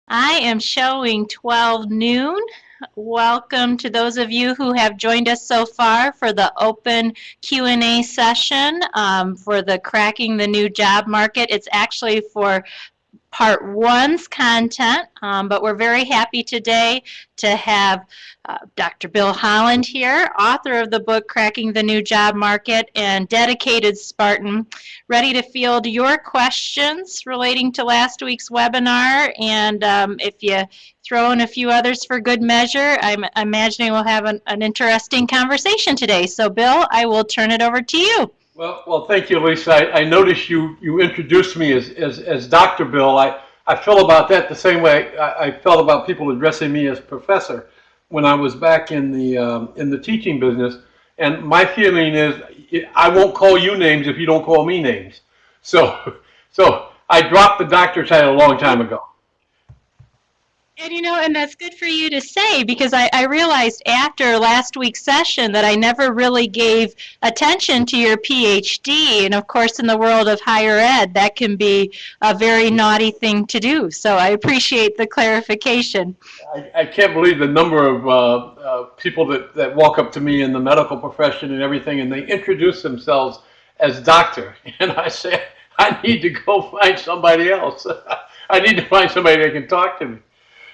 I am showing 12 noon. Welcome to those of you who have joined us so far for the open Q&A session for the Cracking the New Job Market. It's actually for part one's content, but we're very happy today to have Dr. Bill Holland here, author of the book Cracking the New Job Market and dedicated Spartan, ready to field your questions relating to last week's webinar. And if you throw in a few others for good measure, I'm imagining we'll have an interesting conversation today. So Bill, I will turn it over to you. Well, thank you, Lisa. I noticed you introduced me as Dr. Bill. I feel about that the same way I felt about people addressing me as professor when I was back in the teaching business. And my feeling is I won't call you names if you don't call me names. So I dropped the doctor title a long time ago. And and that's good for you to say, because I realized after last week's session that I never really gave attention to your Ph.D. And of course, in the world of higher ed, that can be a very naughty thing to do. So I appreciate the clarification. I can't believe the number of people that walk up to me in the medical profession and everything, and they introduce themselves as doctor. And I say, I need to go find somebody else. I need to find somebody that can talk to me.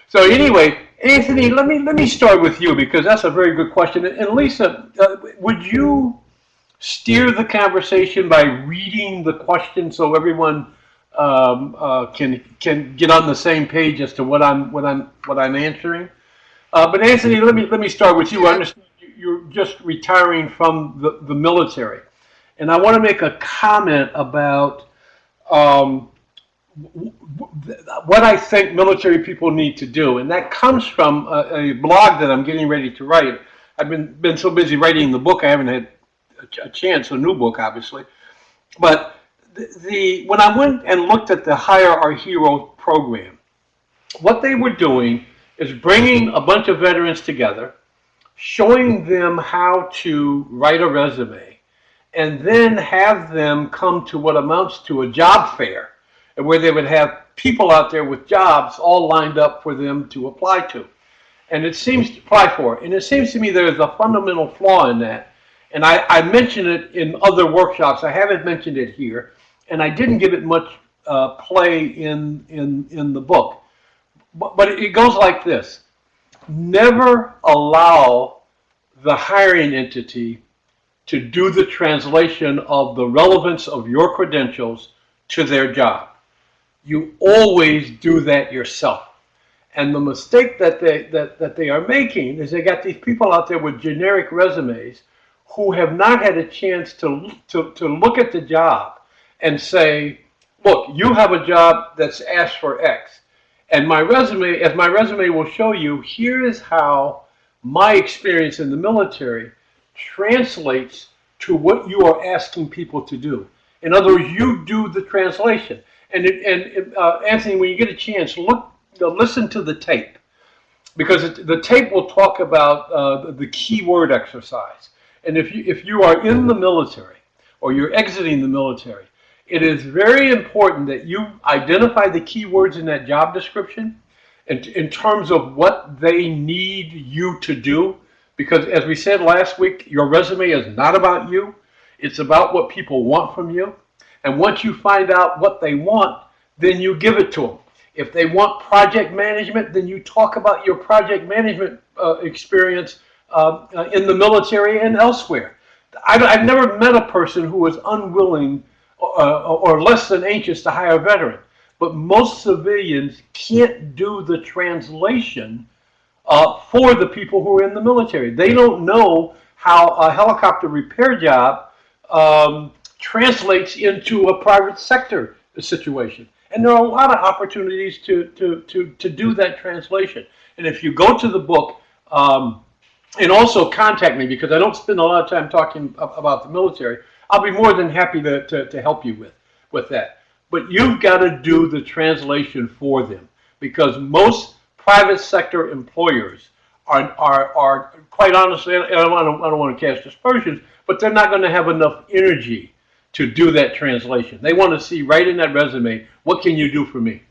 So anyway, Anthony, let me start with you, because that's a very good question. And Lisa, would you steer the conversation by reading the question so everyone can get on the same page as to what I'm answering? But Anthony, let me start with you. I understand you're just retiring from the military, and I want to make a comment about what I think military people need to do, and that comes from a blog that I'm getting ready to write. I've been so busy writing the book, I haven't had a chance, a new book, obviously. But when I went and looked at the Hire Our Hero program, what they were doing is bringing a bunch of veterans together, showing them how to write a resume, and then have them come to what amounts to a job fair, where they would have people out there with jobs all lined up for them to apply to. And it seems to apply for. And it seems to me there's a fundamental flaw in that. And I mentioned it in other workshops. I haven't mentioned it here. And I didn't give it much play in the book. But it goes like this. Never allow the hiring entity to do the translation of the relevance of your credentials to their job. You always do that yourself. And the mistake that they are making is they got these people out there with generic resumes who have not had a chance to look at the job and say, look, you have a job that's asked for X. And my resume, as my resume will show you, here is how my experience in the military translates to what you are asking people to do. In other words, you do the translation. And Anthony, when you get a chance, listen to the tape, because the tape will talk about the keyword exercise. And if you are in the military or you're exiting the military, it is very important that you identify the keywords in that job description in terms of what they need you to do. Because as we said last week, your resume is not about you. It's about what people want from you. And once you find out what they want, then you give it to them. If they want project management, then you talk about your project management experience in the military and elsewhere. I've never met a person who was unwilling or less than anxious to hire a veteran. But most civilians can't do the translation for the people who are in the military. They don't know how a helicopter repair job translates into a private sector situation. And there are a lot of opportunities to do that translation. And if you go to the book, and also contact me, because I don't spend a lot of time talking about the military, I'll be more than happy to help you with that. But you've got to do the translation for them, because most private sector employers are quite honestly, and I don't want to cast aspersions, but they're not going to have enough energy to do that translation. They want to see right in that resume, what can you do for me?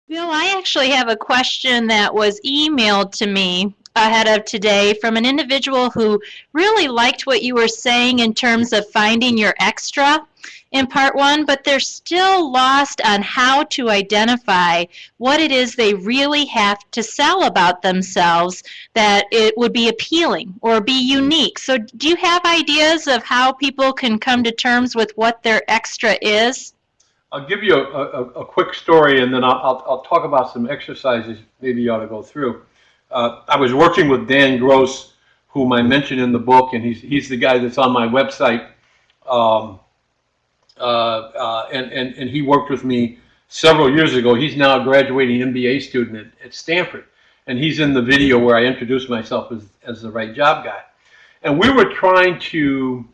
Bill, I actually have a question that was emailed to me ahead of today from an individual who really liked what you were saying in terms of finding your extra in part one, but they're still lost on how to identify what it is they really have to sell about themselves that it would be appealing or be unique. So, do you have ideas of how people can come to terms with what their extra is? I'll give you a quick story, and then I'll talk about some exercises maybe you ought to go through. I was working with Dan Gross, whom I mentioned in the book, and he's the guy that's on my website. Um, and he worked with me several years ago. He's now a graduating MBA student at Stanford, and he's in the video where I introduced myself as the right job guy. And we were trying to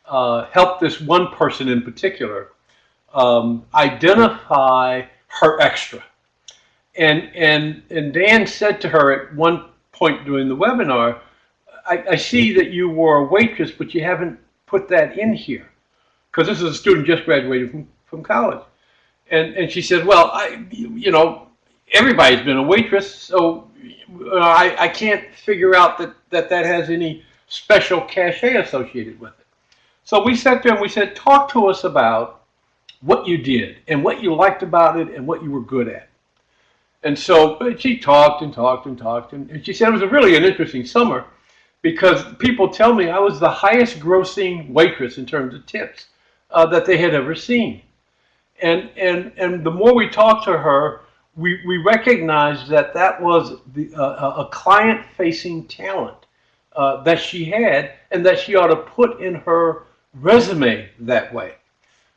help this one person in particular identify her extra. And Dan said to her at one point during the webinar, I see that you were a waitress, but you haven't put that in here. Because this is a student just graduated from college. And she said, well, everybody's been a waitress, so I can't figure out that has any special cachet associated with it. So we sat there and we said, talk to us about what you did and what you liked about it and what you were good at. And so she talked and talked and talked, and she said it was really an interesting summer because people tell me I was the highest grossing waitress in terms of tips that they had ever seen. And the more we talked to her, we recognized that was a client-facing talent that she had and that she ought to put in her resume that way.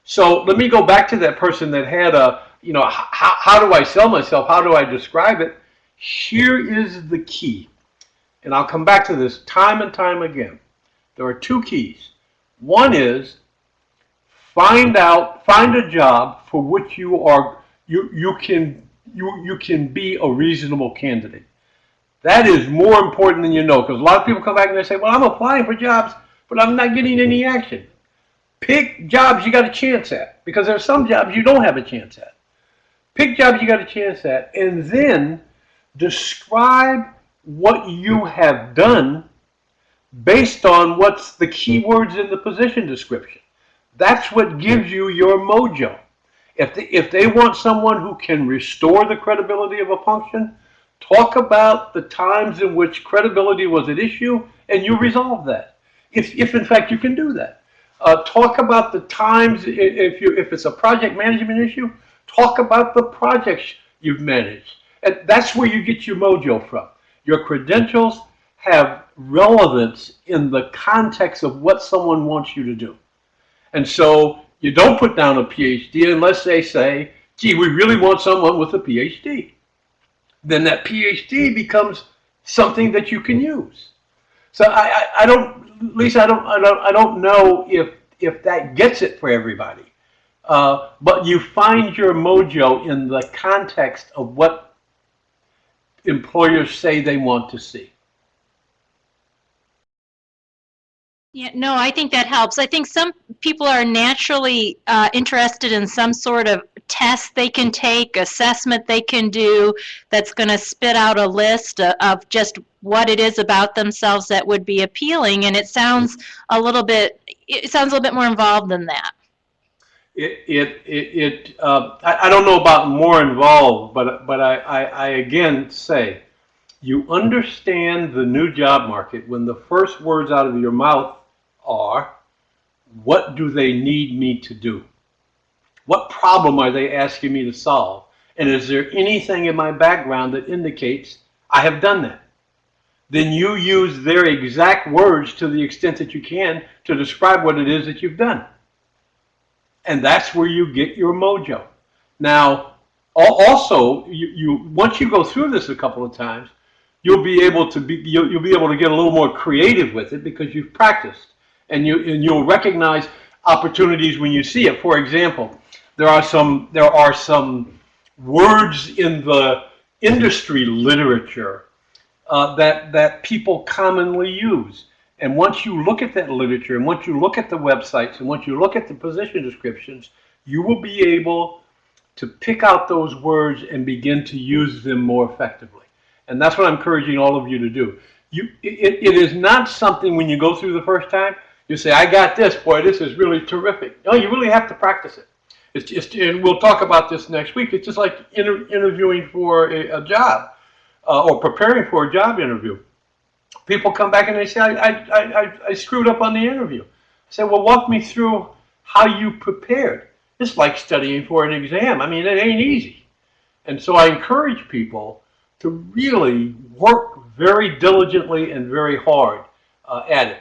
So let me go back to that person that had how do I sell myself? How do I describe it? Here is the key. And I'll come back to this time and time again. There are two keys. One is find a job for which you can be a reasonable candidate. That is more important than you know, because a lot of people come back and they say, well, I'm applying for jobs, but I'm not getting any action. Pick jobs you got a chance at, because there are some jobs you don't have a chance at. Pick jobs you got a chance at, and then describe what you have done based on what's the keywords in the position description. That's what gives you your mojo. If they want someone who can restore the credibility of a function, talk about the times in which credibility was at issue, and you resolve that. If in fact you can do that. Talk about the times, if it's a project management issue, talk about the projects you've managed. And that's where you get your mojo from. Your credentials have relevance in the context of what someone wants you to do. And so you don't put down a Ph.D. unless they say, gee, we really want someone with a Ph.D. Then that Ph.D. becomes something that you can use. So I don't, Lisa, I don't know if that gets it for everybody. But you find your mojo in the context of what employers say they want to see. Yeah, no, I think that helps. I think some people are naturally interested in some sort of test they can take, assessment they can do that's going to spit out a list of just what it is about themselves that would be appealing, and it sounds a little bit more involved than that. I don't know about more involved, but I again say, you understand the new job market when the first words out of your mouth are, what do they need me to do? What problem are they asking me to solve? And is there anything in my background that indicates I have done that? Then you use their exact words to the extent that you can to describe what it is that you've done. And that's where you get your mojo. Now, also, once you go through this a couple of times, you'll be able to get a little more creative with it because you've practiced. And you'll recognize opportunities when you see it. For example, there are some words in the industry literature that people commonly use. And once you look at that literature, and once you look at the websites, and once you look at the position descriptions, you will be able to pick out those words and begin to use them more effectively. And that's what I'm encouraging all of you to do. It is not something when you go through the first time, you say, I got this, boy, this is really terrific. No, you really have to practice it. It's just, and we'll talk about this next week, it's just like interviewing for a job or preparing for a job interview. People come back and they say, I screwed up on the interview. I say, well, walk me through how you prepared. It's like studying for an exam. I mean, it ain't easy. And so I encourage people to really work very diligently and very hard at it.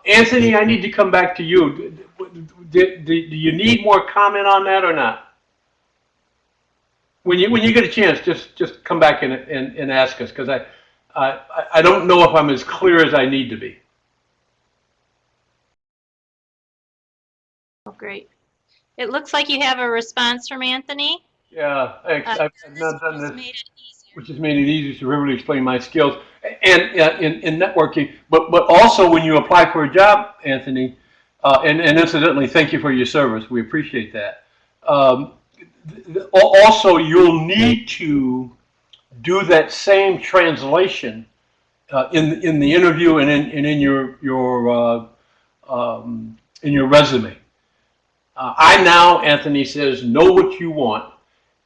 Anthony, I need to come back to you. Do you need more comment on that or not? When you get a chance, just come back and ask us, because I don't know if I'm as clear as I need to be. Oh, great. It looks like you have a response from Anthony. Yeah, thanks. I've not done this, which has made it easier to really explain my skills and in networking. But also when you apply for a job, Anthony, and incidentally, thank you for your service. We appreciate that. Also, you'll need to do that same translation in the interview and in your resume. I now, Anthony says, know what you want,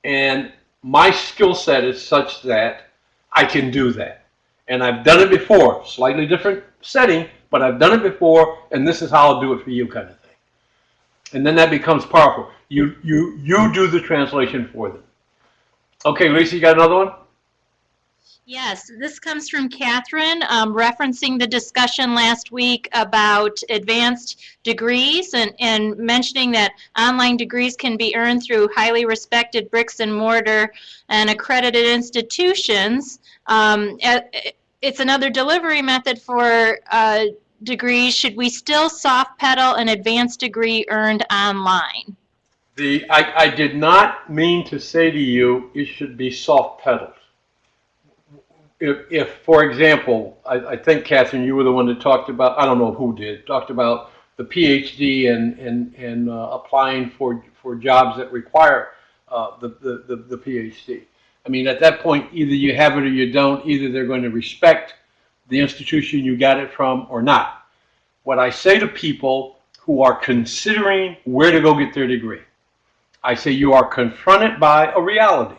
and my skill set is such that I can do that. And I've done it before, slightly different setting, but I've done it before, and this is how I'll do it for you, kind of thing. And then that becomes powerful. You do the translation for them. Okay, Lisa, you got another one? Yes, this comes from Catherine, referencing the discussion last week about advanced degrees and mentioning that online degrees can be earned through highly respected bricks and mortar and accredited institutions. It's another delivery method for degrees. Should we still soft pedal an advanced degree earned online? I did not mean to say to you it should be soft pedaled. If, for example, I think, Catherine, you were the one that talked about, I don't know who did, talked about the Ph.D. and applying for jobs that require the Ph.D. I mean, at that point, either you have it or you don't. Either they're going to respect the institution you got it from or not. What I say to people who are considering where to go get their degree, I say you are confronted by a reality.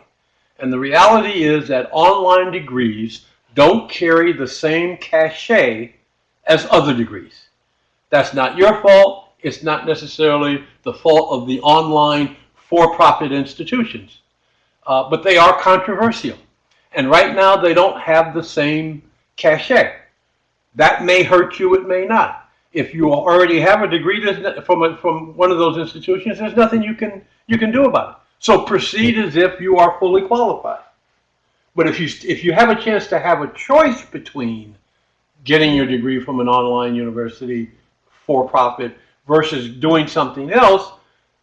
And the reality is that online degrees don't carry the same cachet as other degrees. That's not your fault. It's not necessarily the fault of the online for-profit institutions. But they are controversial. And right now they don't have the same cachet. That may hurt you, it may not. If you already have a degree from one of those institutions, there's nothing you can do about it. So proceed as if you are fully qualified. But if you have a chance to have a choice between getting your degree from an online university for profit versus doing something else,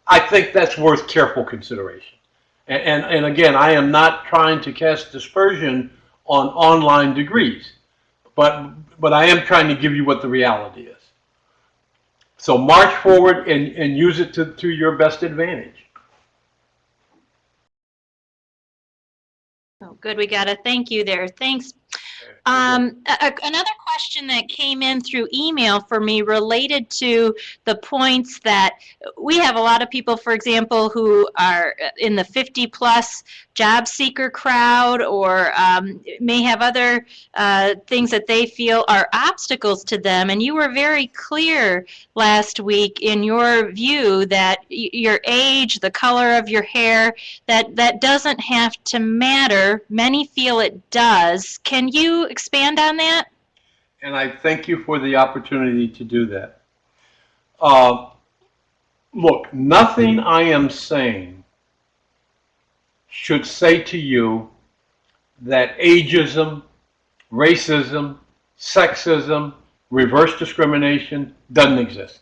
I think that's worth careful consideration. And again, I am not trying to cast dispersion on online degrees, but I am trying to give you what the reality is. So march forward and use it to your best advantage. Oh, good. We got a thank you there. Thanks. Another question that came in through email for me related to the points that we have a lot of people, for example, who are in the 50-plus job seeker crowd or may have other things that they feel are obstacles to them. And you were very clear last week in your view that your age, the color of your hair, that doesn't have to matter. Many feel it does. Can you expand on that? And I thank you for the opportunity to do that. Look, nothing I am saying should say to you that ageism, racism, sexism, reverse discrimination doesn't exist.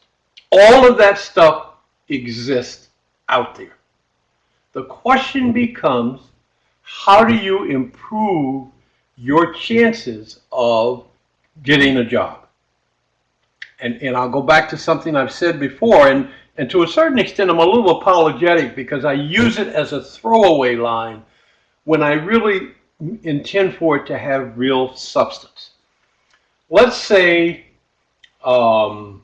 All of that stuff exists out there. The question becomes, how do you improve your chances of getting a job? And I'll go back to something I've said before, and And to a certain extent, I'm a little apologetic because I use it as a throwaway line when I really intend for it to have real substance. Let's say um,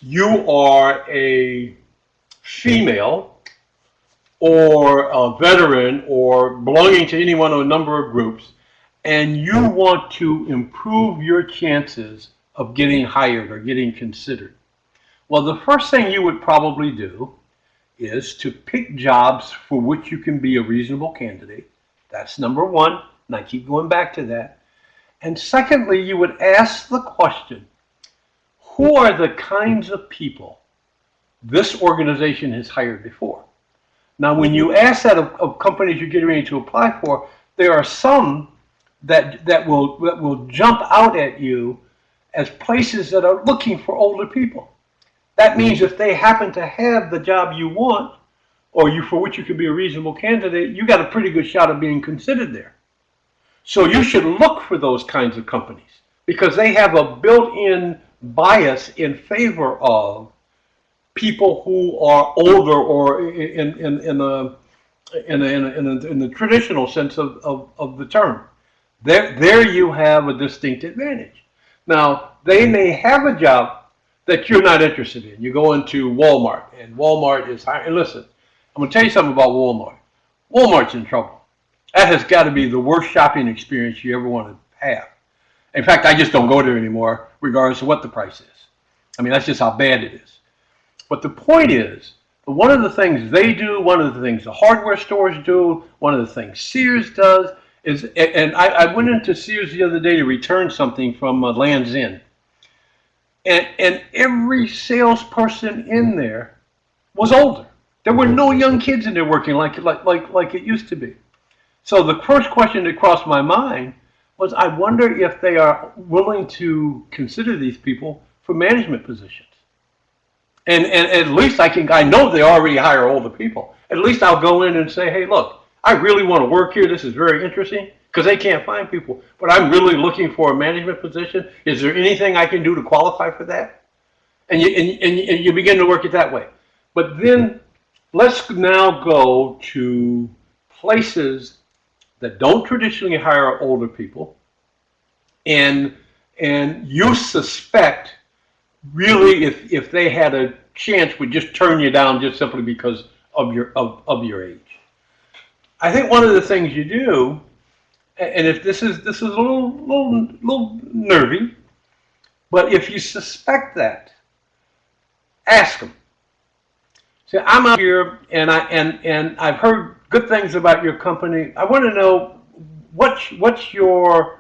you are a female or a veteran or belonging to any one of a number of groups, and you want to improve your chances of getting hired or getting considered. Well, the first thing you would probably do is to pick jobs for which you can be a reasonable candidate. That's number one, and I keep going back to that. And secondly, you would ask the question, who are the kinds of people this organization has hired before? Now, when you ask that of companies you're getting ready to apply for, there are some that will jump out at you as places that are looking for older people. That means if they happen to have the job you want, or you for which you could be a reasonable candidate, you got a pretty good shot of being considered there. So you should look for those kinds of companies because they have a built-in bias in favor of people who are older or in the traditional sense of the term. There you have a distinct advantage. Now, they may have a job that you're not interested in. You go into Walmart, and Walmart is hiring. And listen, I'm going to tell you something about Walmart. Walmart's in trouble. That has got to be the worst shopping experience you ever want to have. In fact, I just don't go there anymore, regardless of what the price is. I mean, that's just how bad it is. But the point is, one of the things they do, one of the things the hardware stores do, one of the things Sears does is, and I went into Sears the other day to return something from Land's End. And every salesperson in there was older. There were no young kids in there working like it used to be. So the first question that crossed my mind was, I wonder if they are willing to consider these people for management positions. And at least I know they already hire older people. At least I'll go in and say, hey, look, I really want to work here. This is very interesting because they can't find people. But I'm really looking for a management position. Is there anything I can do to qualify for that? And you begin to work it that way. But then let's now go to places that don't traditionally hire older people, and you suspect really if they had a chance would just turn you down just simply because of your age. I think one of the things you do, and if this is a little nervy, but if you suspect that, ask them. Say, I'm out here and I've heard good things about your company. I want to know what's your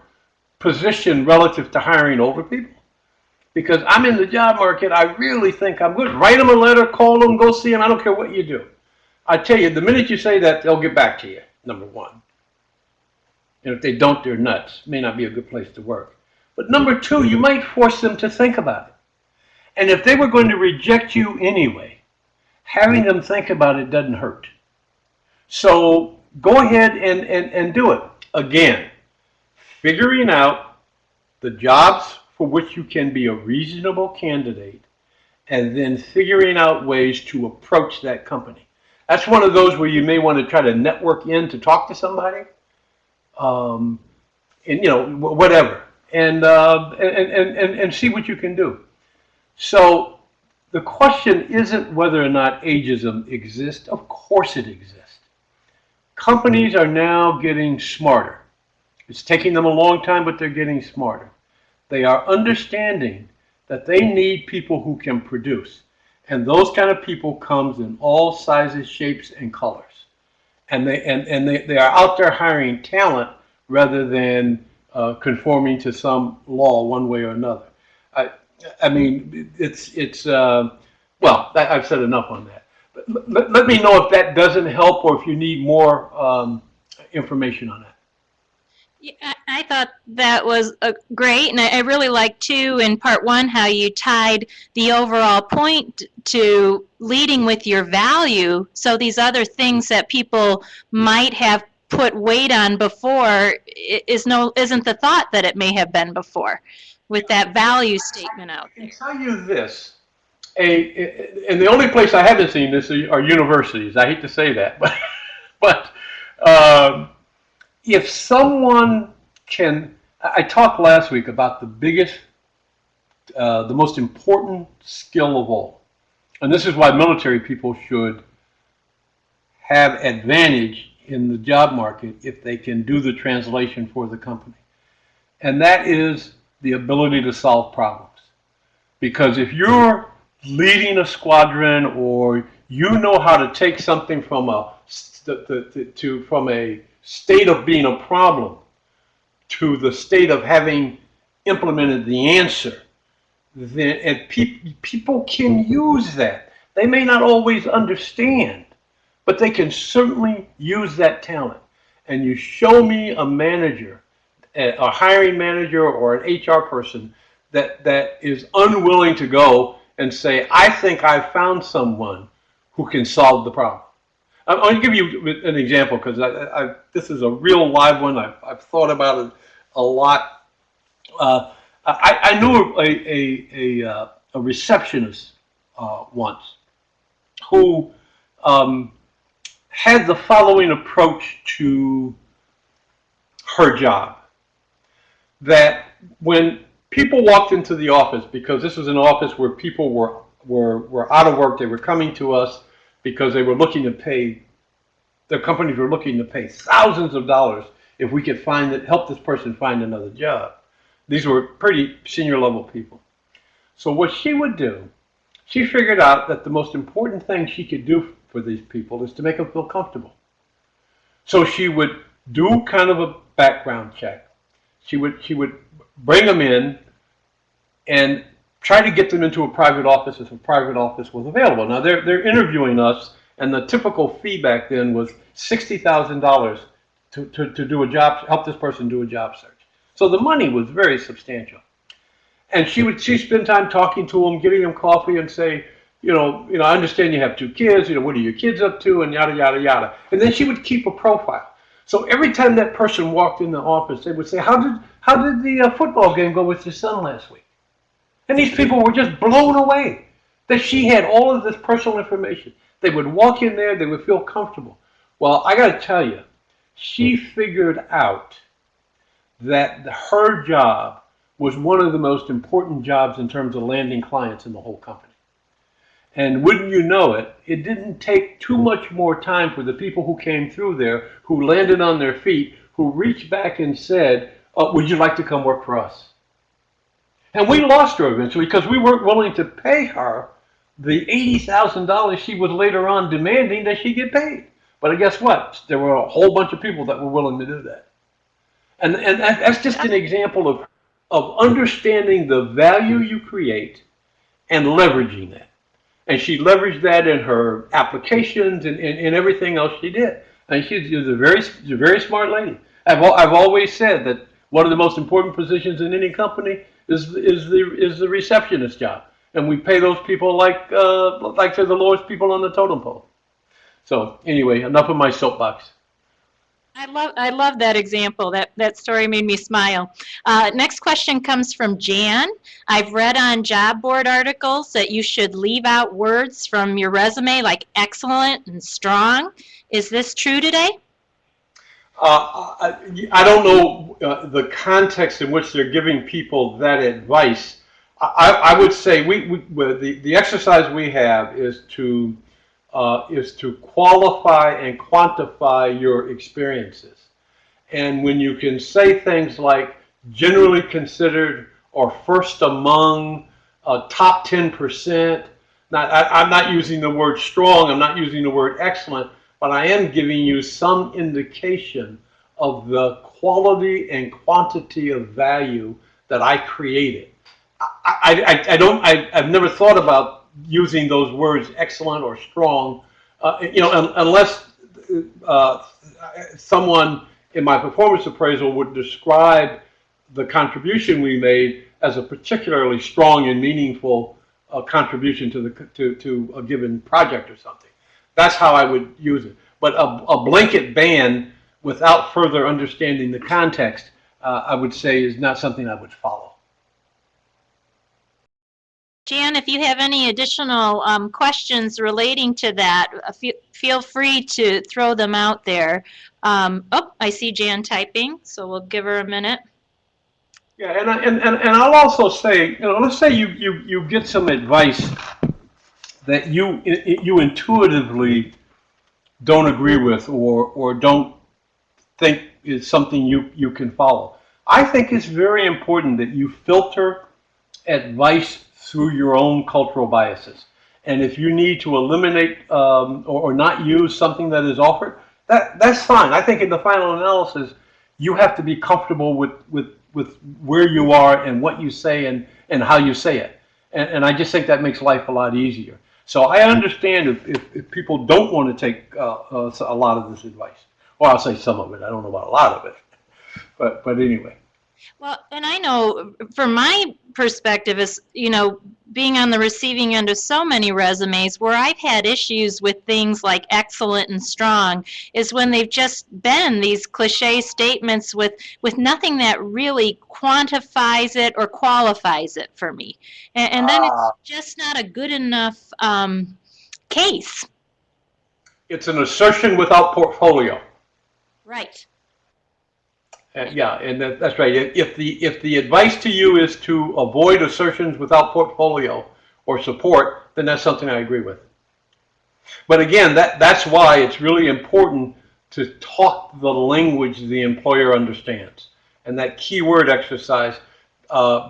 position relative to hiring older people? Because I'm in the job market, I really think I'm good. Write them a letter, call them, go see them. I don't care what you do. I tell you, the minute you say that, they'll get back to you, number one. And if they don't, they're nuts. May not be a good place to work. But number two, you might force them to think about it. And if they were going to reject you anyway, having them think about it doesn't hurt. So go ahead and do it. Again, figuring out the jobs for which you can be a reasonable candidate, and then figuring out ways to approach that company. That's one of those where you may want to try to network in to talk to somebody, and whatever, and see what you can do. So the question isn't whether or not ageism exists. Of course it exists. Companies are now getting smarter. It's taking them a long time, but they're getting smarter. They are understanding that they need people who can produce. And those kind of people comes in all sizes, shapes, and colors. And they are out there hiring talent rather than conforming to some law one way or another. I mean, I've said enough on that. But let me know if that doesn't help or if you need more information on that. Yeah, I thought that was great, and I really liked, too, in part one, how you tied the overall point to leading with your value, so these other things that people might have put weight on before isn't the thought that it may have been before, with that value statement out there. I can tell you this. and the only place I haven't seen this are universities. I hate to say that, but um, if someone can, I talked last week about the most important skill of all, and this is why military people should have advantage in the job market if they can do the translation for the company, and that is the ability to solve problems. Because if you're leading a squadron, or you know how to take something from from a state of being a problem to the state of having implemented the answer, then and people can use that. They may not always understand, but they can certainly use that talent. And you show me a manager, a hiring manager, or an HR person that is unwilling to go and say, I think I found someone who can solve the problem. I'm going to give you an example, because this is a real live one. I've thought about it a lot. I knew a receptionist once who had the following approach to her job. That when people walked into the office, because this was an office where people were out of work, they were coming to us because they were looking to pay, their companies were looking to pay thousands of dollars if we could help this person find another job. These were pretty senior level people. So what she would do, she figured out that the most important thing she could do for these people is to make them feel comfortable. So she would do kind of a background check. She would bring them in and try to get them into a private office if a private office was available. Now they're interviewing us, and the typical feedback then was $60,000 to do a job, help this person do a job search. So the money was very substantial. And she'd spend time talking to them, giving them coffee, and say, I understand you have 2 kids. What are your kids up to, and yada yada yada. And then she would keep a profile. So every time that person walked in the office, they would say, "How did the football game go with your son last week?" And these people were just blown away that she had all of this personal information. They would walk in there, they would feel comfortable. Well, I got to tell you, she figured out that her job was one of the most important jobs in terms of landing clients in the whole company. And wouldn't you know it, it didn't take too much more time for the people who came through there, who landed on their feet, who reached back and said, would you like to come work for us? And we lost her eventually because we weren't willing to pay her the $80,000 she was later on demanding that she get paid. But guess what? There were a whole bunch of people that were willing to do that. And that's just an example of understanding the value you create and leveraging that. And she leveraged that in her applications and everything else she did. And she's a very smart lady. I've always said that one of the most important positions in any company is the receptionist job, and we pay those people like they're the lowest people on the totem pole. So anyway, enough of my soapbox. I love that example. That story made me smile. Next question comes from Jan. I've read on job board articles that you should leave out words from your resume like excellent and strong. Is this true today? I don't know the context in which they're giving people that advice. I would say the exercise we have is to qualify and quantify your experiences. And when you can say things like generally considered or first among, top 10%, I'm not using the word strong, I'm not using the word excellent, but I am giving you some indication of the quality and quantity of value that I created. I've never thought about using those words excellent or strong, unless someone in my performance appraisal would describe the contribution we made as a particularly strong and meaningful contribution to a given project or something. That's how I would use it. But a blanket ban without further understanding the context, I would say, is not something I would follow. Jan, if you have any additional questions relating to that, feel free to throw them out there. Oh, I see Jan typing, so we'll give her a minute. Yeah, and I'll also say, let's say you get some advice that you intuitively don't agree with or don't think is something you can follow. I think it's very important that you filter advice through your own cultural biases. And if you need to eliminate or not use something that is offered, that's fine. I think in the final analysis, you have to be comfortable with where you are and what you say and how you say it. And I just think that makes life a lot easier. So I understand if people don't want to take a lot of this advice. Well, I'll say some of it. I don't know about a lot of it. But anyway. Well, and I know from my perspective is, being on the receiving end of so many resumes where I've had issues with things like excellent and strong is when they've just been these cliche statements with nothing that really quantifies it or qualifies it for me. And then it's just not a good enough case. It's an assertion without portfolio. Right. Yeah, and that's right. If the advice to you is to avoid assertions without portfolio or support, then that's something I agree with. But again, that's why it's really important to talk the language the employer understands, and that keyword exercise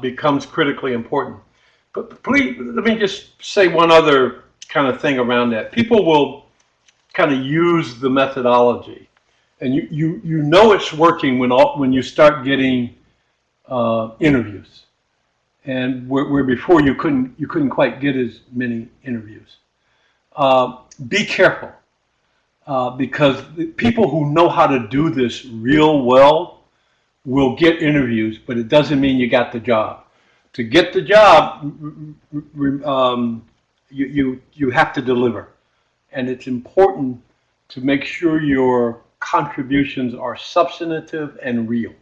becomes critically important. But please, let me just say one other kind of thing around that. People will kind of use the methodology. And you know it's working when you start getting interviews, and where before you couldn't quite get as many interviews. Be careful because the people who know how to do this real well will get interviews, but it doesn't mean you got the job. To get the job, you have to deliver, and it's important to make sure your contributions are substantive and real.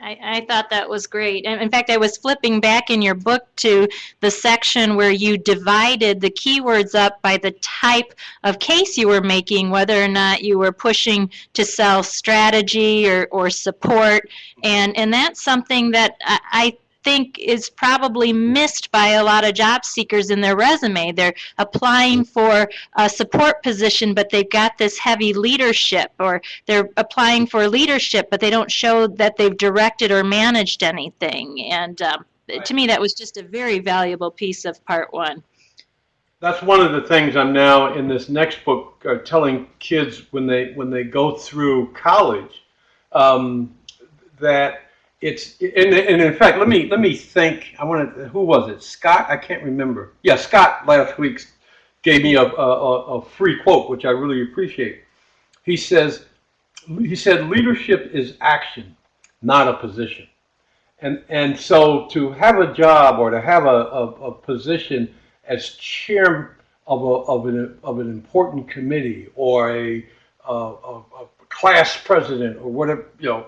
I thought that was great. And in fact, I was flipping back in your book to the section where you divided the keywords up by the type of case you were making, whether or not you were pushing to sell strategy or support. And that's something that I think is probably missed by a lot of job seekers in their resume. They're applying for a support position, but they've got this heavy leadership, or they're applying for leadership, but they don't show that they've directed or managed anything. And to me, that was just a very valuable piece of part one. That's one of the things I'm now in this next book telling kids when they go through college that it's and in fact let me think. Who was it? Scott? I can't remember. Yeah, Scott last week gave me a free quote, which I really appreciate. He said leadership is action, not a position. And so to have a job or to have a position as chair of an important committee or a class president or whatever,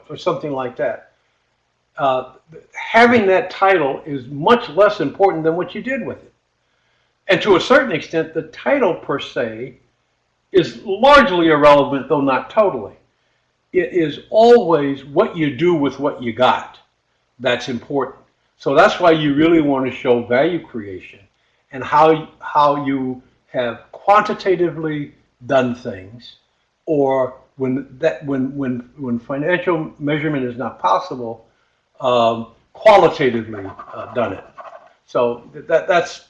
or something like that. Having that title is much less important than what you did with it. And to a certain extent, the title per se is largely irrelevant, though not totally. It is always what you do with what you got that's important. So that's why you really want to show value creation and how you have quantitatively done things, or when financial measurement is not possible, qualitatively done it. So that's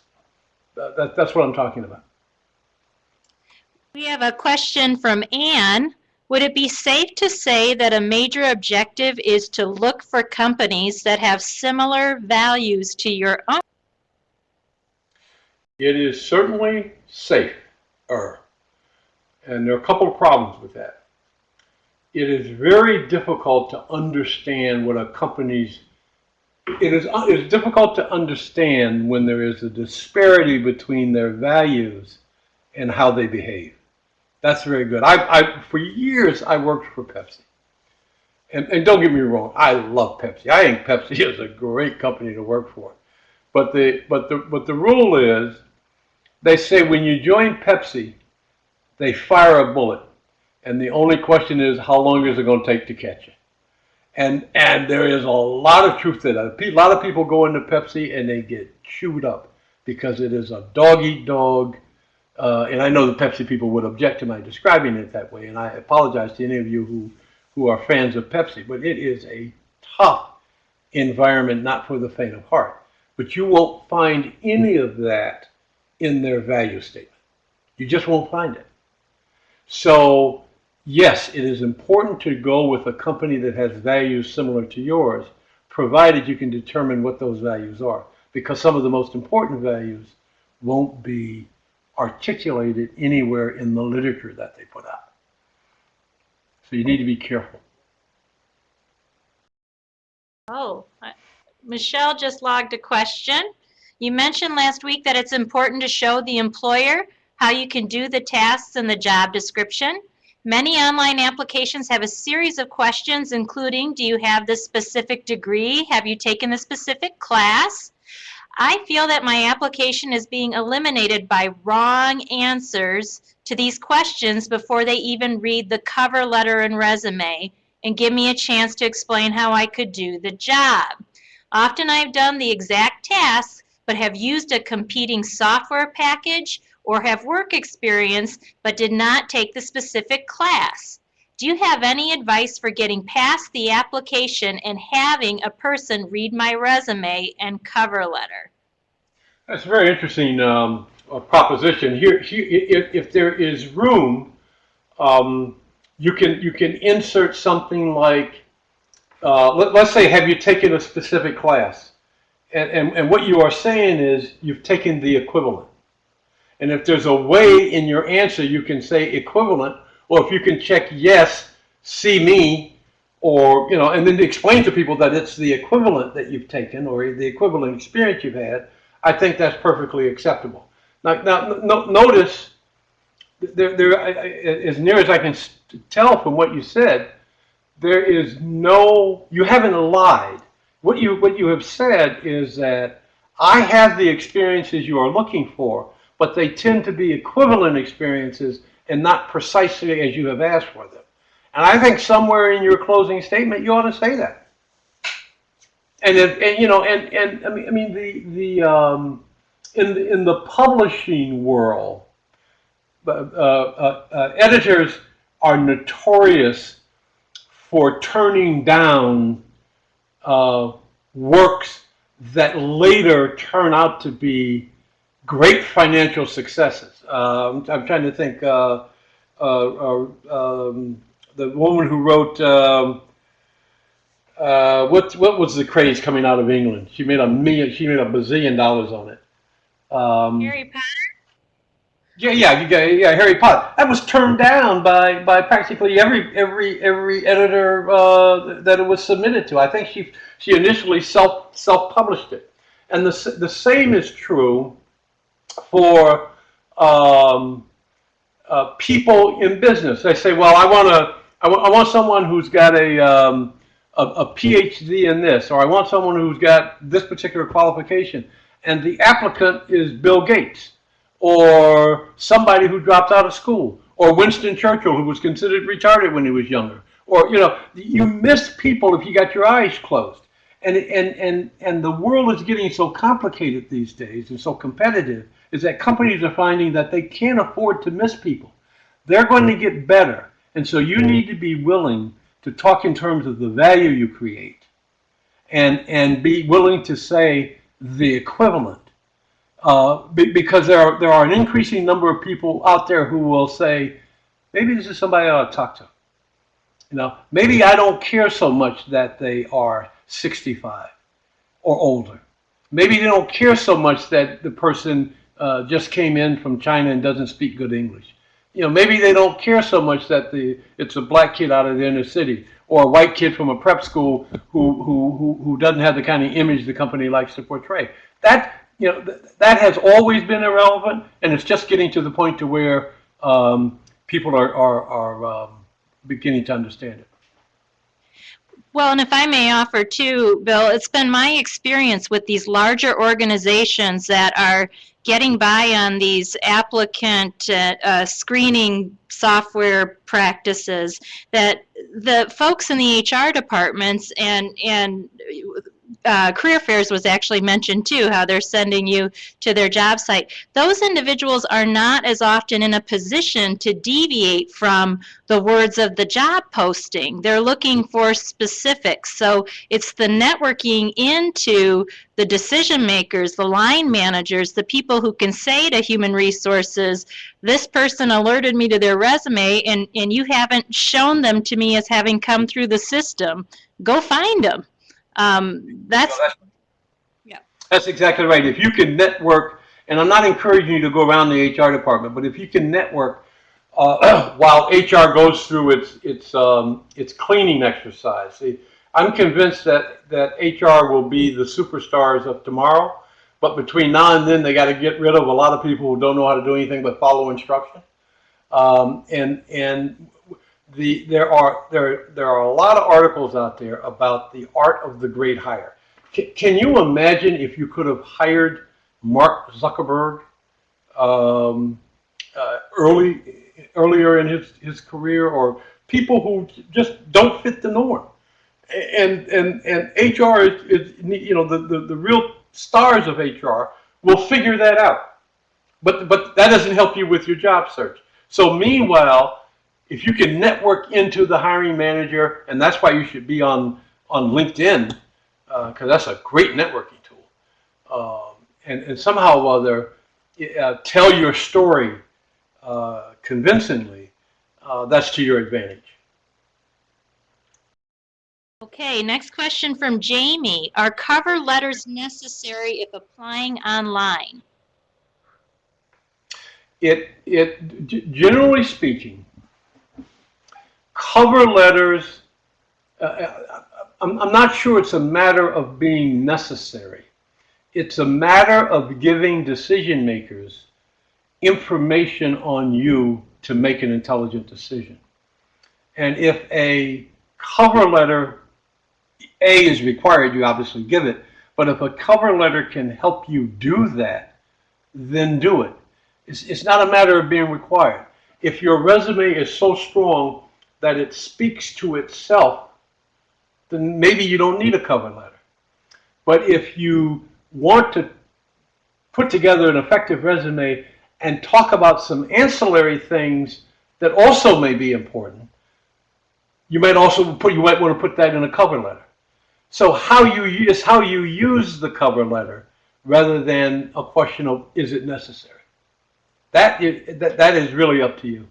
what I'm talking about. We have a question from Anne. Would it be safe to say that a major objective is to look for companies that have similar values to your own? It is certainly safer, and there are a couple of problems with that. It is very difficult to understand what a company's. It is difficult to understand when there is a disparity between their values and how they behave. That's very good. For years I worked for Pepsi, And don't get me wrong, I love Pepsi. I think Pepsi is a great company to work for. But the rule is, they say when you join Pepsi, they fire a bullet, and the only question is how long is it going to take to catch you? And there is a lot of truth to that. A lot of people go into Pepsi and they get chewed up because it is a dog eat dog. And I know the Pepsi people would object to my describing it that way, and I apologize to any of you who are fans of Pepsi, but it is a tough environment, not for the faint of heart. But you won't find any of that in their value statement. You just won't find it. So, yes, it is important to go with a company that has values similar to yours, provided you can determine what those values are. Because some of the most important values won't be articulated anywhere in the literature that they put out. So you need to be careful. Oh, Michelle just logged a question. You mentioned last week that it's important to show the employer how you can do the tasks in the job description. Many online applications have a series of questions, including, do you have the specific degree? Have you taken the specific class? I feel that my application is being eliminated by wrong answers to these questions before they even read the cover letter and resume and give me a chance to explain how I could do the job. Often I've done the exact tasks, but have used a competing software package or have work experience, but did not take the specific class. Do you have any advice for getting past the application and having a person read my resume and cover letter? That's a very interesting proposition. If there is room, you can insert something like, let's say, have you taken a specific class? And what you are saying is you've taken the equivalent. And if there's a way in your answer you can say equivalent, or if you can check yes, see me, or, and then explain to people that it's the equivalent that you've taken or the equivalent experience you've had, I think that's perfectly acceptable. Now notice, as near as I can tell from what you said, there is you haven't lied. What you have said is that I have the experiences you are looking for, but they tend to be equivalent experiences and not precisely as you have asked for them. And I think somewhere in your closing statement you ought to say that. And I mean in the publishing world, editors are notorious for turning down works that later turn out to be great financial successes. I'm trying to think. The woman who wrote what was the craze coming out of England? She made $1 bazillion on it. Harry Potter? Yeah, Harry Potter. That was turned down by practically every editor that it was submitted to. I think she initially self-published it, and the same is true for people in business. They say, well, I want someone who's got a Ph.D. in this, or I want someone who's got this particular qualification, and the applicant is Bill Gates, or somebody who dropped out of school, or Winston Churchill, who was considered retarded when he was younger, or you miss people if you got your eyes closed. And the world is getting so complicated these days and so competitive, is that companies are finding that they can't afford to miss people. They're going to get better, and so you need to be willing to talk in terms of the value you create, and be willing to say the equivalent. Because there are an increasing number of people out there who will say, maybe this is somebody I ought to talk to. Maybe I don't care so much that they are 65 or older. Maybe they don't care so much that the person just came in from China and doesn't speak good English. Maybe they don't care so much that it's a black kid out of the inner city, or a white kid from a prep school who doesn't have the kind of image the company likes to portray. That has always been irrelevant, and it's just getting to the point to where people are beginning to understand it. Well, and if I may offer too, Bill, it's been my experience with these larger organizations that are getting by on these applicant screening software practices that the folks in the HR departments and career fairs was actually mentioned too, how they're sending you to their job site. Those individuals are not as often in a position to deviate from the words of the job posting. They're looking for specifics. So it's the networking into the decision makers, the line managers, the people who can say to human resources, this person alerted me to their resume and you haven't shown them to me as having come through the system. Go find them. That's That's exactly right. If you can network, and I'm not encouraging you to go around the HR department, but if you can network while HR goes through its cleaning exercise. See, I'm convinced that HR will be the superstars of tomorrow, but between now and then, they got to get rid of a lot of people who don't know how to do anything but follow instruction. There are a lot of articles out there about the art of the great hire. Can you imagine if you could have hired Mark Zuckerberg earlier in his career, or people who just don't fit the norm? And HR is the real stars of HR will figure that out. But that doesn't help you with your job search. So meanwhile, if you can network into the hiring manager, and that's why you should be on LinkedIn, because that's a great networking tool. And somehow or other, tell your story convincingly, that's to your advantage. okay. Next question from Jamie. Are cover letters necessary if applying online? Generally speaking, cover letters, I'm not sure it's a matter of being necessary. It's a matter of giving decision makers information on you to make an intelligent decision. And if a cover letter, A, is required, you obviously give it, but if a cover letter can help you do that, then do it. It's not a matter of being required. If your resume is so strong that it speaks to itself, then maybe you don't need a cover letter. But if you want to put together an effective resume and talk about some ancillary things that also may be important, you might want to put that in a cover letter. So how you use the cover letter rather than a question of is it necessary. That is really up to you.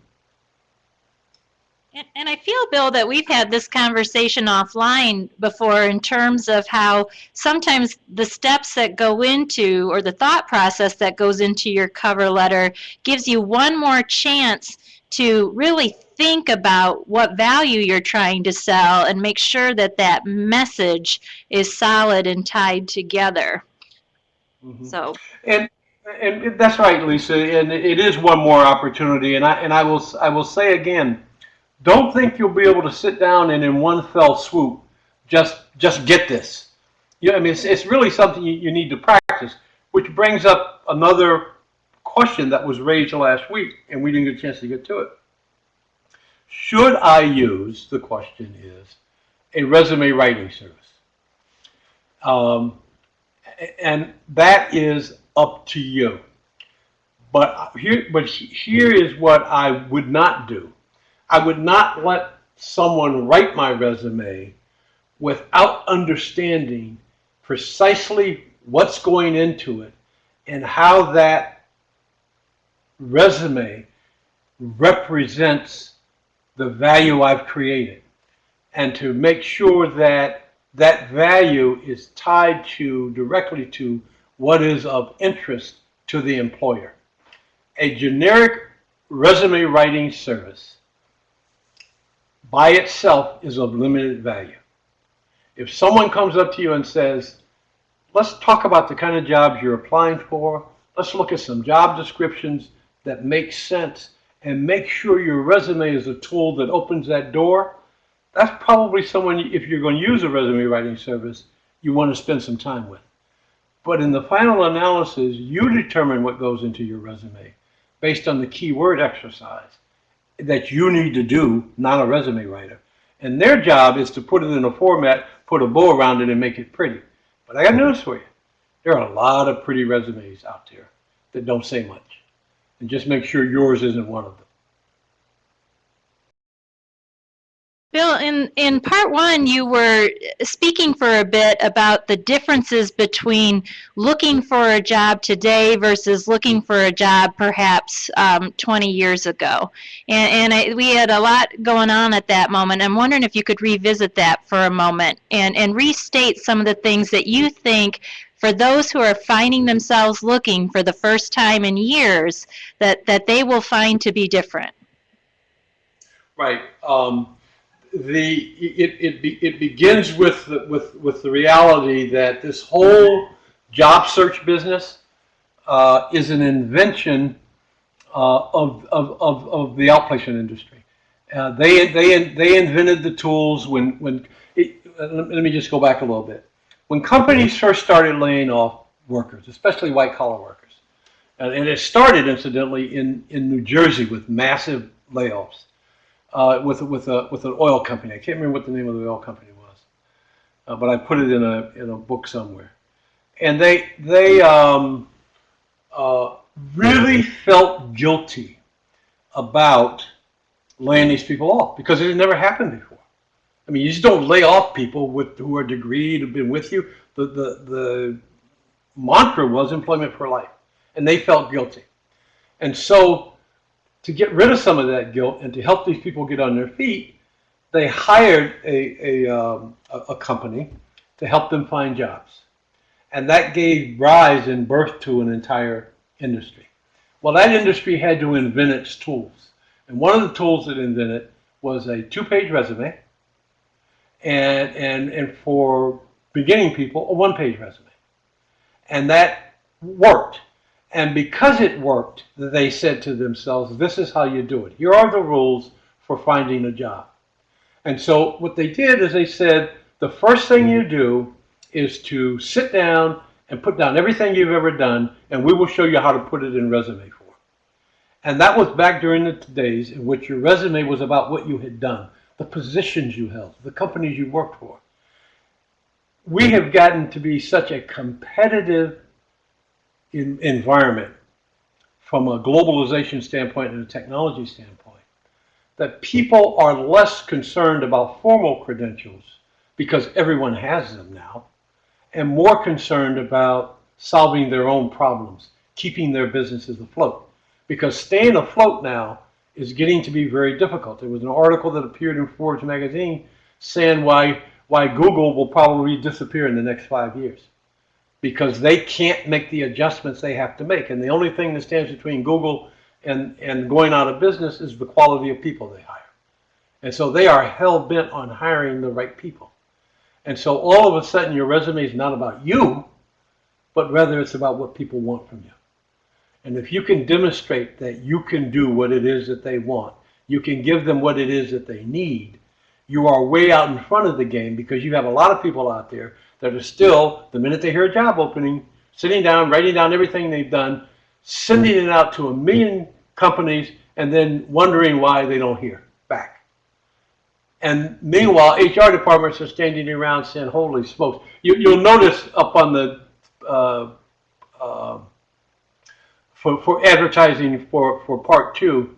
And I feel, Bill, that we've had this conversation offline before in terms of how sometimes the steps that go into, or the thought process that goes into your cover letter gives you one more chance to really think about what value you're trying to sell and make sure that that message is solid and tied together. Mm-hmm. So. And that's right, Lisa. And it is one more opportunity. And I will say again, don't think you'll be able to sit down and in one fell swoop just get this. I mean, it's really something you need to practice, which brings up another question that was raised last week, and we didn't get a chance to get to it. Should I use, the question is, a resume writing service? And that is up to you. But here is what I would not do. I would not let someone write my resume without understanding precisely what's going into it and how that resume represents the value I've created, and to make sure that that value is tied directly to what is of interest to the employer. A generic resume writing service by itself is of limited value. If someone comes up to you and says, let's talk about the kind of jobs you're applying for, let's look at some job descriptions that make sense, and make sure your resume is a tool that opens that door, that's probably someone, if you're going to use a resume writing service, you want to spend some time with. But in the final analysis, you determine what goes into your resume based on the keyword exercise that you need to do, not a resume writer. And their job is to put it in a format, put a bow around it, and make it pretty. But I got news for you. There are a lot of pretty resumes out there that don't say much. And just make sure yours isn't one of them. Bill, in part one, you were speaking for a bit about the differences between looking for a job today versus looking for a job perhaps 20 years ago. We had a lot going on at that moment. I'm wondering if you could revisit that for a moment and restate some of the things that you think for those who are finding themselves looking for the first time in years that they will find to be different. Right. It begins with the reality that this whole job search business is an invention of the outplacement industry. They invented the tools let me just go back a little bit. When companies first started laying off workers, especially white collar workers, and it started incidentally in New Jersey with massive layoffs. With an oil company. I can't remember what the name of the oil company was, but I put it in a book somewhere. And they really felt guilty about laying these people off because it had never happened before. I mean, you just don't lay off people who are degreed, who've been with you. The mantra was employment for life, and they felt guilty. And so, to get rid of some of that guilt and to help these people get on their feet, they hired a company to help them find jobs. And that gave rise and birth to an entire industry. Well, that industry had to invent its tools. And one of the tools it invented was a 2-page resume, and for beginning people, a 1-page resume. And that worked. And because it worked, they said to themselves, this is how you do it. Here are the rules for finding a job. And so what they did is they said, the first thing you do is to sit down and put down everything you've ever done, and we will show you how to put it in resume form. And that was back during the days in which your resume was about what you had done, the positions you held, the companies you worked for. We have gotten to be such a competitive environment from a globalization standpoint and a technology standpoint that people are less concerned about formal credentials because everyone has them now, and more concerned about solving their own problems, keeping their businesses afloat. Because staying afloat now is getting to be very difficult. There was an article that appeared in Forbes magazine saying why Google will probably disappear in the next 5 years. Because they can't make the adjustments they have to make. And the only thing that stands between Google and going out of business is the quality of people they hire. And so they are hell-bent on hiring the right people. And so all of a sudden your resume is not about you, but rather it's about what people want from you. And if you can demonstrate that you can do what it is that they want, you can give them what it is that they need, you are way out in front of the game because you have a lot of people out there that are still, the minute they hear a job opening, sitting down, writing down everything they've done, sending it out to 1 million companies, and then wondering why they don't hear back. And meanwhile, HR departments are standing around saying, holy smokes. You'll notice up on the, for advertising for part 2,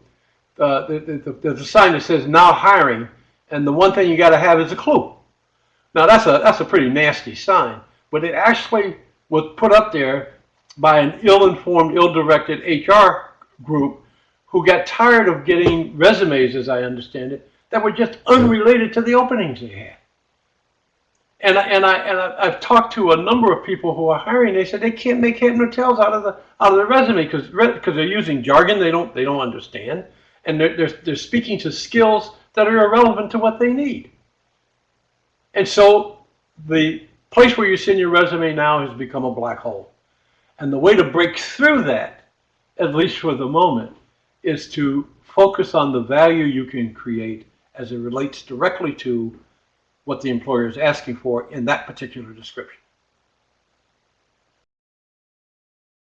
there's a sign that says now hiring, and the one thing you got to have is a clue. Now that's a pretty nasty sign, but it actually was put up there by an ill-informed, ill-directed HR group who got tired of getting resumes, as I understand it, that were just unrelated to the openings they had. And I've talked to a number of people who are hiring. They said they can't make head nor tails out of the resume because they're using jargon they don't understand, and they're speaking to skills that are irrelevant to what they need. And so the place where you send your resume now has become a black hole. And the way to break through that, at least for the moment, is to focus on the value you can create as it relates directly to what the employer is asking for in that particular description.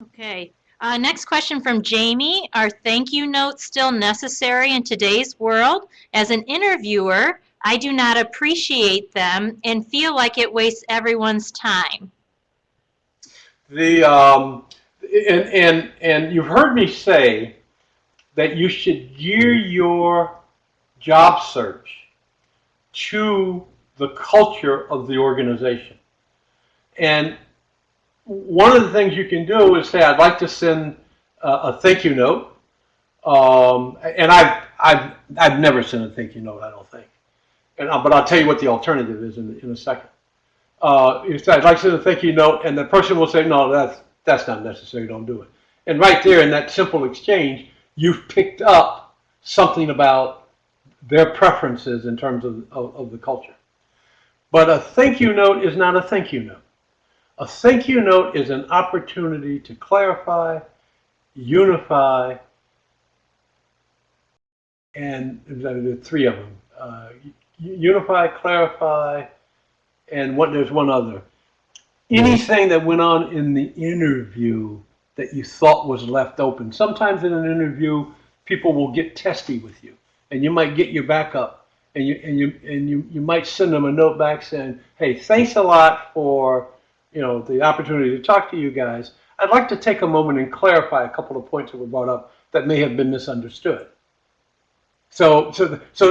Okay. Next question from Jamie. Are thank you notes still necessary in today's world? As an interviewer, I do not appreciate them and feel like it wastes everyone's time. And you've heard me say that you should gear your job search to the culture of the organization. And one of the things you can do is say, I'd like to send a thank you note. And I've never sent a thank you note, I don't think. But I'll tell you what the alternative is in a second. You say, I'd like to send a thank you note, and the person will say, no, that's not necessary, don't do it. And right there in that simple exchange, you've picked up something about their preferences in terms of the culture. But a thank you note is not a thank you note. A thank you note is an opportunity to clarify, unify, and there are three of them. Unify, clarify, and there's one other. Anything that went on in the interview that you thought was left open. Sometimes in an interview, people will get testy with you, and you might get your back up, and you might send them a note back saying, "Hey, thanks a lot for the opportunity to talk to you guys. I'd like to take a moment and clarify a couple of points that were brought up that may have been misunderstood." So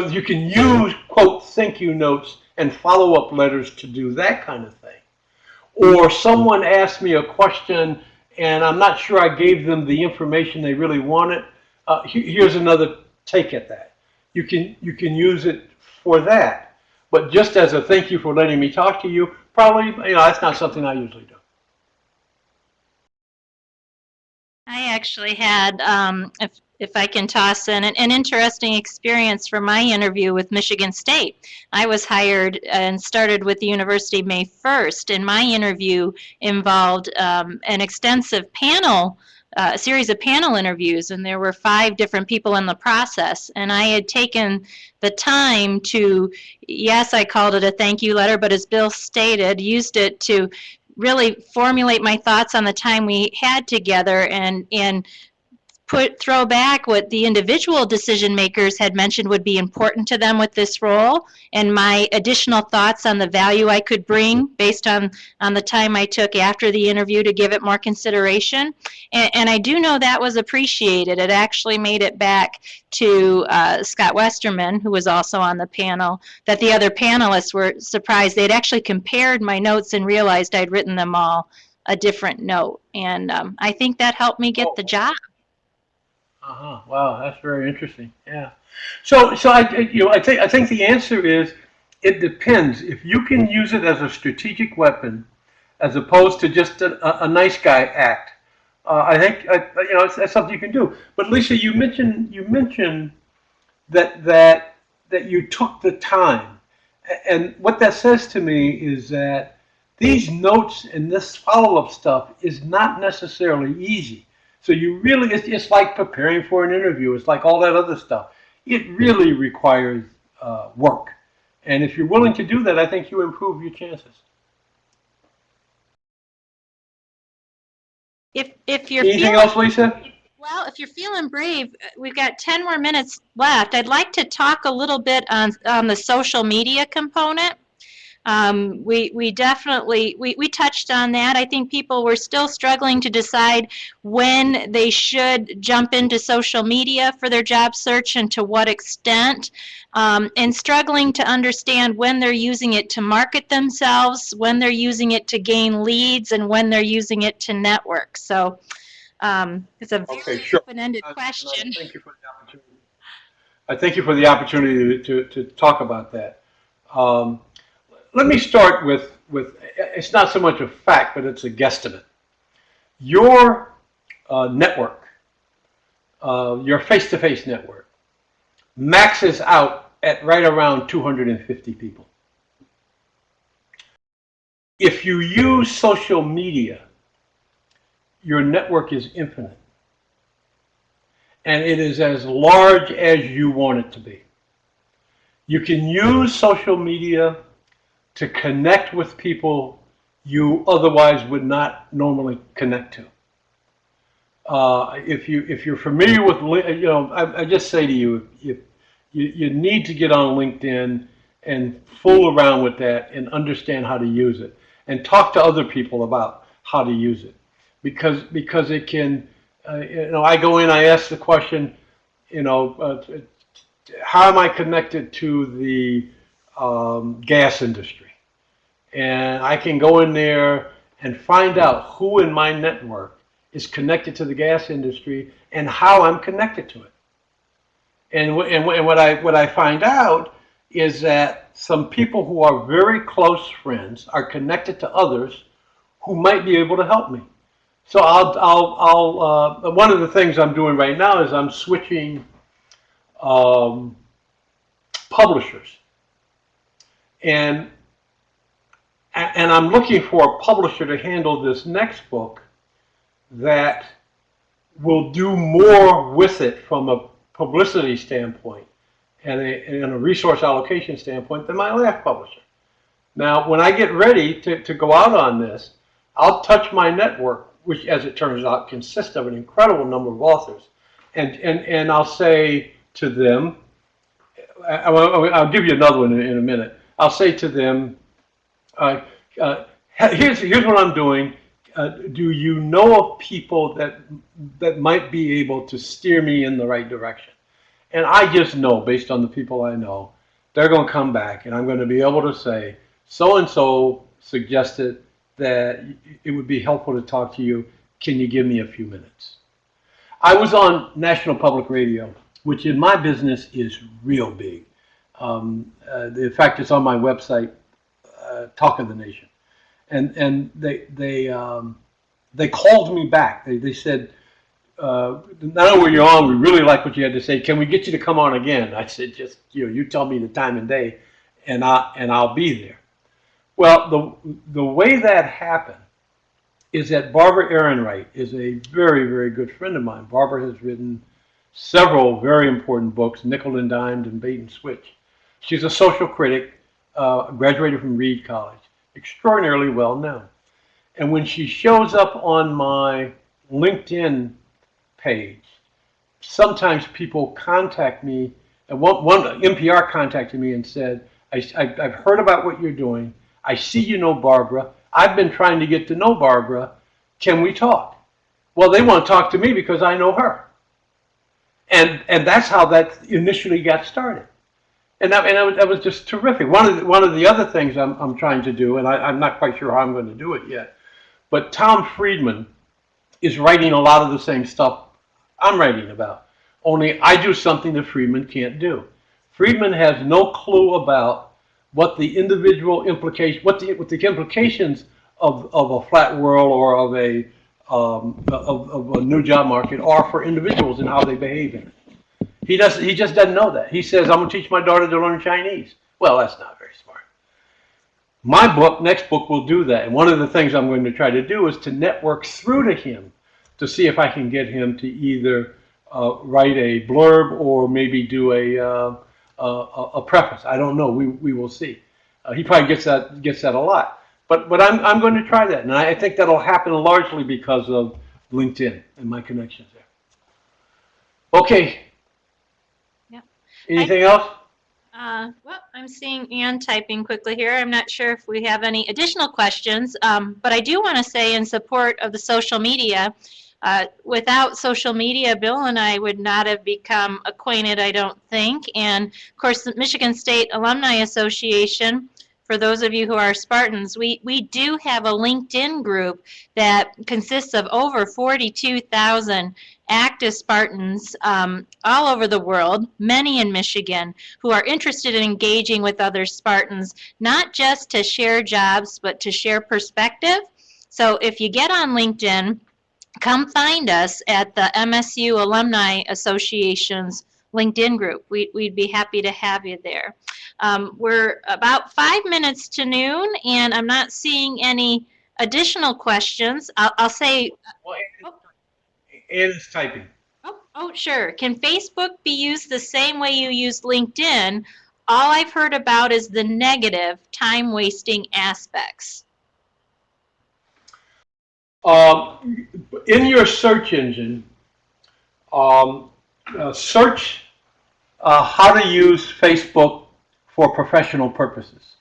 you can use, quote, thank you notes and follow-up letters to do that kind of thing. Or someone asked me a question and I'm not sure I gave them the information they really wanted. Here's another take at that. You can use it for that. But just as a thank you for letting me talk to you, probably that's not something I usually do. I actually had, if I can toss in, an interesting experience from my interview with Michigan State. I was hired and started with the university May 1st, and my interview involved an extensive panel, a series of panel interviews, and there were 5 different people in the process. And I had taken the time to, yes, I called it a thank you letter, but as Bill stated, used it to really formulate my thoughts on the time we had together and throw back what the individual decision makers had mentioned would be important to them with this role, and my additional thoughts on the value I could bring based on the time I took after the interview to give it more consideration. And I do know that was appreciated. It actually made it back to Scott Westerman, who was also on the panel, that the other panelists were surprised. They'd actually compared my notes and realized I'd written them all a different note. And I think that helped me get the job. Wow, that's very interesting. Yeah. So I think the answer is it depends. If you can use it as a strategic weapon, as opposed to just a nice guy act, I think that's something you can do. But Lisa, you mentioned that you took the time, and what that says to me is that these notes and this follow-up stuff is not necessarily easy. So it's like preparing for an interview. It's like all that other stuff. It really requires work. And if you're willing to do that, I think you improve your chances. If you're Anything else, Lisa? Well, if you're feeling brave, we've got 10 more minutes left. I'd like to talk a little bit on the social media component. We definitely touched on that. I think people were still struggling to decide when they should jump into social media for their job search and to what extent, and struggling to understand when they're using it to market themselves, when they're using it to gain leads, and when they're using it to network. So it's a very open-ended question. Thank you for the opportunity. I thank you for the opportunity to talk about that. Let me start with it's not so much a fact, but it's a guesstimate. Your network, your face-to-face network, maxes out at right around 250 people. If you use social media, your network is infinite. And it is as large as you want it to be. You can use social media to connect with people you otherwise would not normally connect to. If you're familiar with, I just say to you, you need to get on LinkedIn and fool around with that and understand how to use it, and talk to other people about how to use it, because it can, I go in, I ask the question, how am I connected to the gas industry? And I can go in there and find out who in my network is connected to the gas industry and how I'm connected to it. And what I find out is that some people who are very close friends are connected to others who might be able to help me. So one of the things I'm doing right now is I'm switching um, publishers, and I'm looking for a publisher to handle this next book that will do more with it from a publicity standpoint and a resource allocation standpoint than my last publisher. Now, when I get ready to go out on this, I'll touch my network, which, as it turns out, consists of an incredible number of authors, and I'll say to them, I'll give you another one in a minute. I'll say to them, uh, here's what I'm doing. Do you know of people that might be able to steer me in the right direction? And I just know, based on the people I know, they're going to come back, and I'm going to be able to say, so and so suggested that it would be helpful to talk to you. Can you give me a few minutes? I was on National Public Radio, which in my business is real big. In fact, it's on my website, Talk of the Nation, and they called me back. They said, not only were you on, we really like what you had to say. Can we get you to come on again? I said, just you tell me the time and day, and I'll be there. Well, the way that happened is that Barbara Ehrenreich is a very, very good friend of mine. Barbara has written several very important books, Nickel and Dimed and Bait and Switch. She's a social critic, graduated from Reed College, extraordinarily well known. And when she shows up on my LinkedIn page, sometimes people contact me. And one NPR contacted me and said, I've heard about what you're doing. I see you know Barbara. I've been trying to get to know Barbara. Can we talk? Well, they want to talk to me because I know her. And that's how that initially got started. And that was just terrific. One of the other things I'm trying to do, and I'm not quite sure how I'm going to do it yet, but Tom Friedman is writing a lot of the same stuff I'm writing about. Only I do something that Friedman can't do. Friedman has no clue about what the individual implications, what the implications of a flat world or of a new job market are for individuals and how they behave in it. He just doesn't know that. He says, I'm going to teach my daughter to learn Chinese. Well, that's not very smart. My next book will do that. And one of the things I'm going to try to do is to network through to him to see if I can get him to either write a blurb or maybe do a preface. I don't know. We will see. He probably gets that a lot. But I'm going to try that. And I think that'll happen largely because of LinkedIn and my connections there. Okay. Anything else? Well, I'm seeing Ann typing quickly here. I'm not sure if we have any additional questions, but I do want to say in support of the social media, without social media, Bill and I would not have become acquainted, I don't think. And, of course, the Michigan State Alumni Association, for those of you who are Spartans, we do have a LinkedIn group that consists of over 42,000 active Spartans all over the world, many in Michigan, who are interested in engaging with other Spartans, not just to share jobs, but to share perspective. So if you get on LinkedIn, come find us at the MSU Alumni Association's LinkedIn group. We'd be happy to have you there. We're about 5 minutes to noon, and I'm not seeing any additional questions. I'll say... Ann is typing. Oh, sure. Can Facebook be used the same way you use LinkedIn, all I've heard about is the negative time-wasting aspects. In your search engine, search how to use Facebook for professional purposes.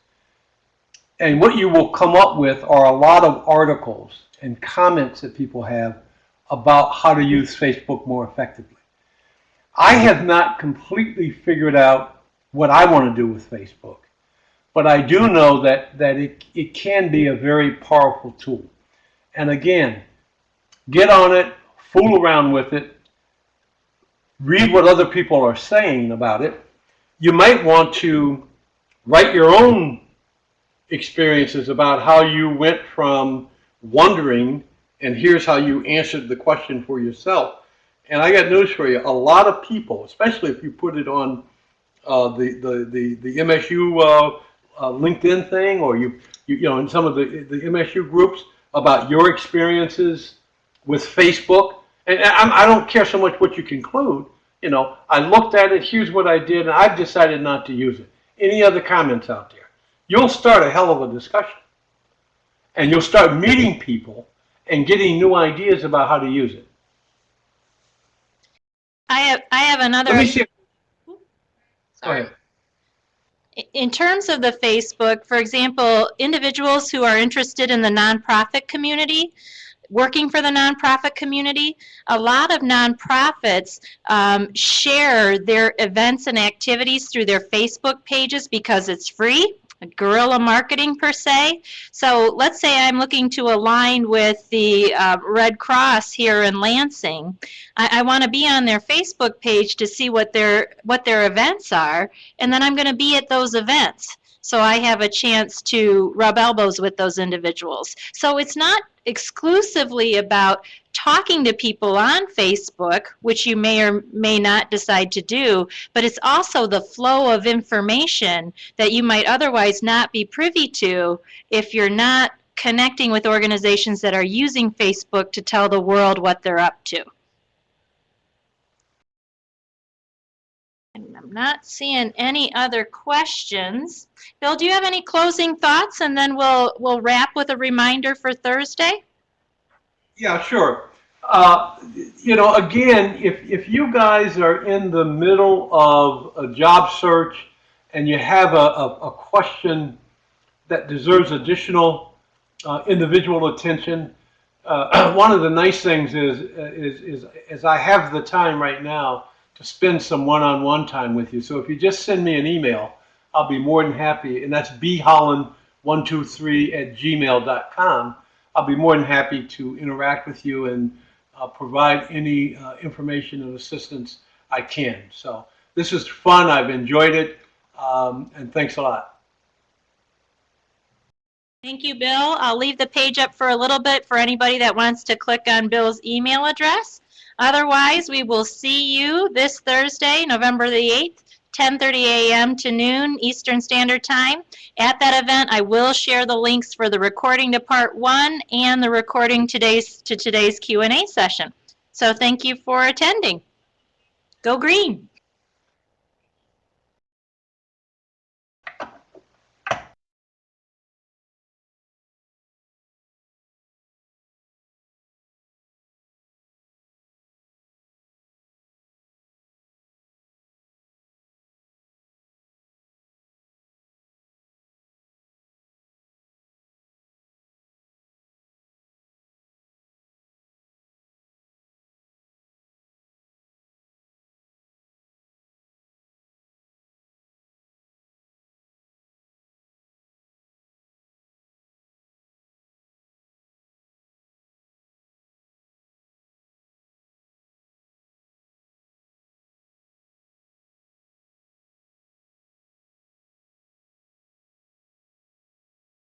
And what you will come up with are a lot of articles and comments that people have about how to use Facebook more effectively. I have not completely figured out what I want to do with Facebook, but I do know that it can be a very powerful tool. And again, get on it, fool around with it, read what other people are saying about it. You might want to write your own experiences about how you went from wondering, and here's how you answered the question for yourself. And I got news for you. A lot of people, especially if you put it on the MSU LinkedIn thing, or you know, in some of the MSU groups about your experiences with Facebook. And I don't care so much what you conclude. You know, I looked at it, here's what I did, and I've decided not to use it. Any other comments out there? You'll start a hell of a discussion. And you'll start meeting people and getting new ideas about how to use it. I have another. Let me see. Sorry. Go ahead. In terms of the Facebook, for example, individuals who are interested in the nonprofit community, working for the nonprofit community, a lot of nonprofits share their events and activities through their Facebook pages because it's free. Guerrilla marketing per se. So let's say I'm looking to align with the Red Cross here in Lansing. I want to be on their Facebook page to see what their events are, and then I'm going to be at those events. So I have a chance to rub elbows with those individuals. So it's not exclusively about talking to people on Facebook, which you may or may not decide to do, but it's also the flow of information that you might otherwise not be privy to if you're not connecting with organizations that are using Facebook to tell the world what they're up to. And I'm not seeing any other questions. Bill, do you have any closing thoughts, and then we'll wrap with a reminder for Thursday? Yeah, sure. You know, again, if you guys are in the middle of a job search and you have a question that deserves additional individual attention, one of the nice things is I have the time right now to spend some one-on-one time with you. So if you just send me an email, I'll be more than happy, and that's bholland123@gmail.com. I'll be more than happy to interact with you and provide any information and assistance I can. So this is fun. I've enjoyed it, and thanks a lot. Thank you, Bill. I'll leave the page up for a little bit for anybody that wants to click on Bill's email address. Otherwise, we will see you this Thursday, November the 8th, 10:30 a.m. to noon Eastern Standard Time. At that event, I will share the links for the recording to part 1 and the recording to today's Q&A session. So thank you for attending. Go Green!